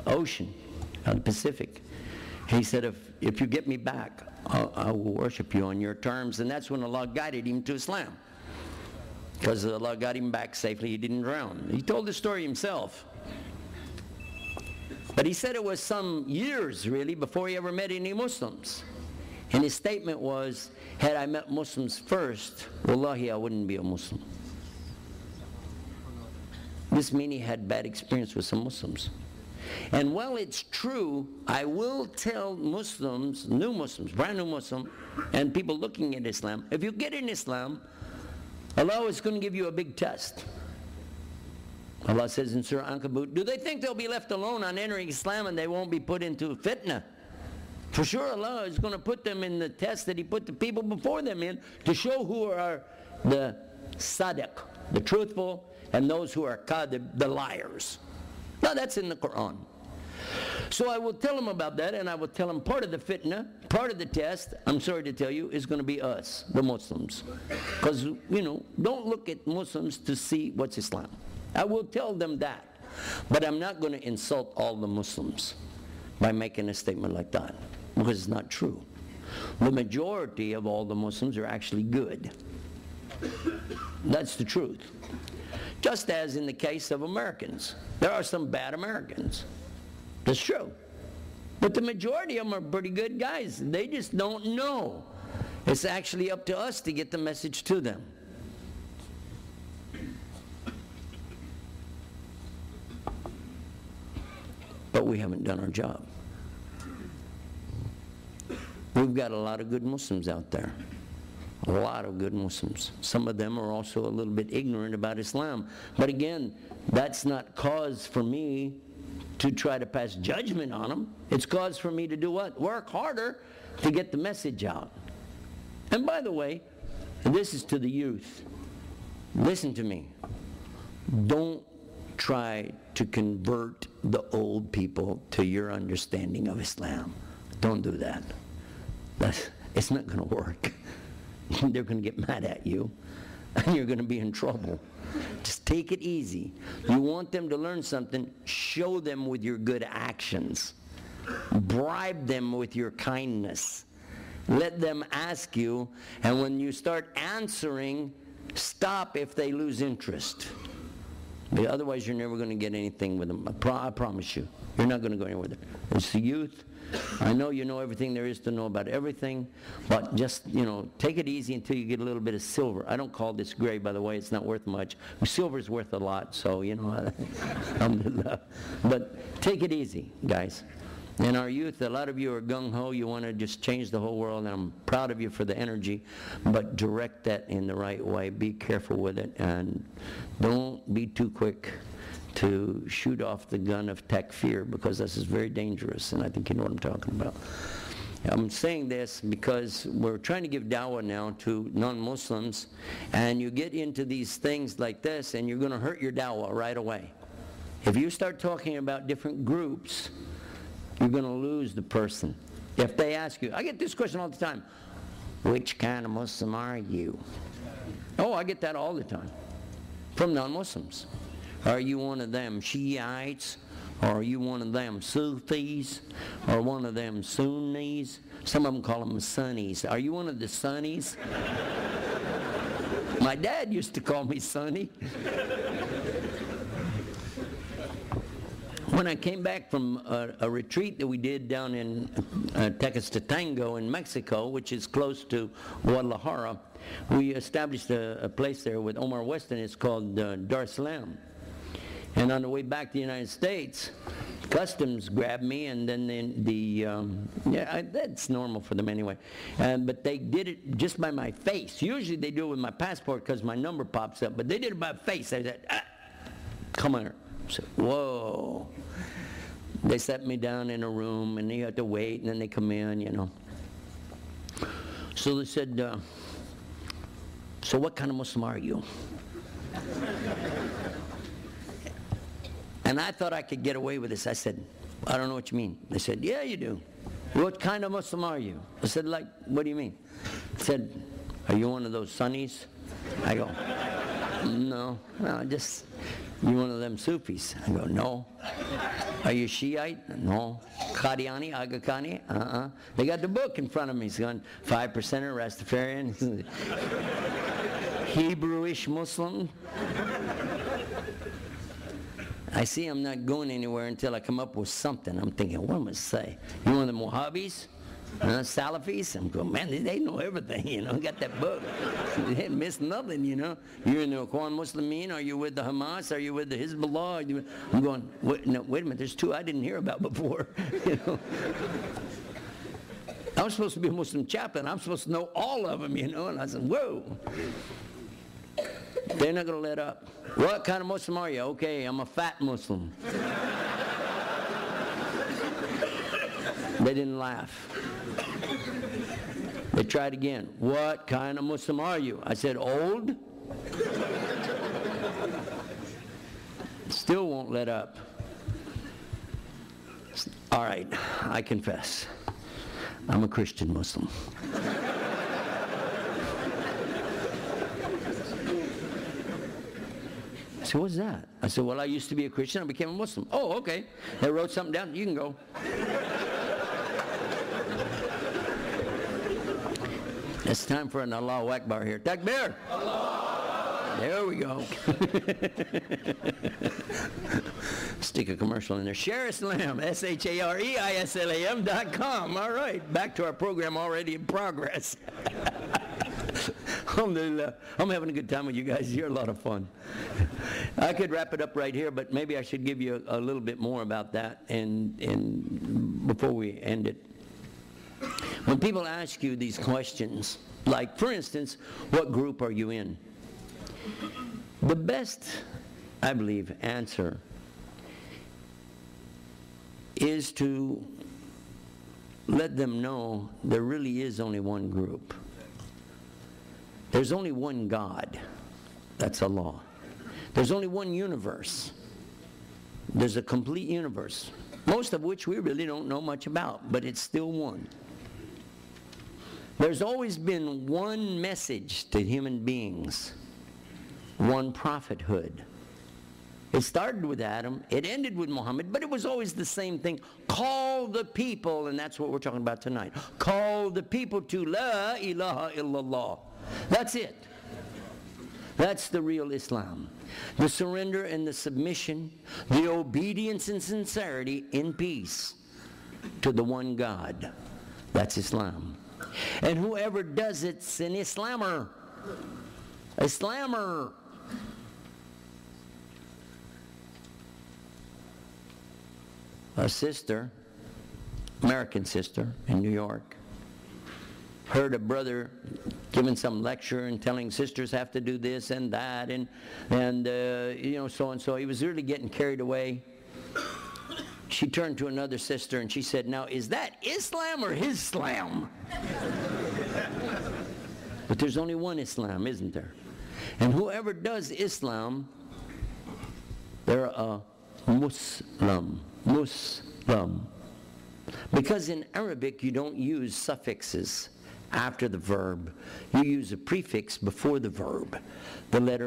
ocean, the Pacific. He said, if you get me back, I will worship you on your terms. And that's when Allah guided him to Islam. Because Allah got him back safely, he didn't drown. He told the story himself. But he said it was some years, really, before he ever met any Muslims. And his statement was, had I met Muslims first, wallahi, I wouldn't be a Muslim. This means he had bad experience with some Muslims. And while it's true, I will tell Muslims, new Muslims, brand new Muslim, and people looking at Islam, if you get in Islam, Allah is going to give you a big test. Allah says in Surah Ankabut, do they think they'll be left alone on entering Islam and they won't be put into fitna? For sure Allah is going to put them in the test that He put the people before them in to show who are the sadiq, the truthful, and those who are kadhib, the liars. Now that's in the Quran. So I will tell them about that, and I will tell them part of the fitna, part of the test, I'm sorry to tell you, is going to be us, the Muslims. Because, don't look at Muslims to see what's Islam. I will tell them that. But I'm not going to insult all the Muslims by making a statement like that, because it's not true. The majority of all the Muslims are actually good. That's the truth. Just as in the case of Americans. There are some bad Americans. That's true. But the majority of them are pretty good guys. They just don't know. It's actually up to us to get the message to them. But we haven't done our job. We've got a lot of good Muslims out there. A lot of good Muslims. Some of them are also a little bit ignorant about Islam. But again, that's not cause for me to try to pass judgment on them. It's cause for me to do what? Work harder to get the message out. And by the way, this is to the youth. Listen to me. Don't try to convert the old people to your understanding of Islam. Don't do that. It's not going to work. They're going to get mad at you, and you're going to be in trouble. Just take it easy. You want them to learn something, show them with your good actions. Bribe them with your kindness. Let them ask you, and when you start answering, stop if they lose interest. Otherwise, you're never going to get anything with them. I promise you. You're not going to go anywhere with them. It's the youth. I know you know everything there is to know about everything, but just, take it easy until you get a little bit of silver. I don't call this gray, by the way. It's not worth much. Silver's worth a lot, so, alhamdulillah. But take it easy, guys. And our youth, a lot of you are gung-ho. You want to just change the whole world, and I'm proud of you for the energy, but direct that in the right way. Be careful with it, and don't be too quick to shoot off the gun of takfir, because this is very dangerous, and I think you know what I'm talking about. I'm saying this because we're trying to give dawah now to non-Muslims, and you get into these things like this, and you're going to hurt your dawah right away. If you start talking about different groups, you're going to lose the person. If they ask you, I get this question all the time, which kind of Muslim are you? Oh, I get that all the time from non-Muslims. Are you one of them Shiites? Or are you one of them Sufis? Or one of them Sunnis? Some of them call them Sunnis. Are you one of the Sunnis? My dad used to call me Sunny. When I came back from a retreat that we did down in Tequestango in Mexico, which is close to Guadalajara, we established a place there with Omar Weston. It's called Dar es Salaam. And on the way back to the United States, customs grabbed me, and then that's normal for them anyway. But they did it just by my face. Usually they do it with my passport because my number pops up, but they did it by face. They said, come on. I said, whoa. They set me down in a room, and you have to wait, and then they come in, So they said, so what kind of Muslim are you? And I thought I could get away with this. I said, I don't know what you mean. They said, yeah, you do. What kind of Muslim are you? I said, what do you mean? They said, are you one of those Sunnis? I go, no, just You one of them Sufis? I go, no. Are you Shiite? No. Qadiani, Aga Khani? They got the book in front of me. He's going, 5%er, Rastafarian, Hebrewish Muslim. I see I'm not going anywhere until I come up with something. I'm thinking, what am I say? You one of the Wahhabis? Salafis? I'm going, man, they know everything, you know. Got that book. They miss nothing, you know. You're in the Ikhwan Muslimin. Are you with the Hamas? Are you with the Hezbollah? I'm going, wait a minute. There's two I didn't hear about before. You know. I'm supposed to be a Muslim chaplain. I'm supposed to know all of them, you know. And I said, whoa. They're not going to let up. What kind of Muslim are you? Okay, I'm a fat Muslim. They didn't laugh. They tried again. What kind of Muslim are you? I said, old. Still won't let up. All right, I confess. I'm a Christian Muslim. I said, what's that? I said, well, I used to be a Christian. I became a Muslim. Oh, okay. They wrote something down. You can go. It's time for an Allahu Akbar here. Takbir! Allah. There we go. Stick a commercial in there. Share Islam, ShareIslam.com. All right, back to our program already in progress. Alhamdulillah. I'm having a good time with you guys. You're a lot of fun. I could wrap it up right here, but maybe I should give you a little bit more about that and before we end it. When people ask you these questions, like, for instance, what group are you in? The best, I believe, answer is to let them know there really is only one group. There's only one God. That's Allah. There's only one universe. There's a complete universe, most of which we really don't know much about, but it's still one. There's always been one message to human beings, one prophethood. It started with Adam, it ended with Muhammad, but it was always the same thing. Call the people, and that's what we're talking about tonight. Call the people to La ilaha illallah. That's it. That's the real Islam. The surrender and the submission, the obedience and sincerity in peace to the one God. That's Islam. And whoever does it's an Islammer. Islammer. A sister, American sister in New York, heard a brother giving some lecture and telling sisters have to do this and that and you know, so and so. He was really getting carried away. She turned to another sister and she said, now, is that Islam or Islam? But there's only one Islam, isn't there? And whoever does Islam, they're a Muslim. Muslim. Because in Arabic you don't use suffixes after the verb. You use a prefix before the verb. The letter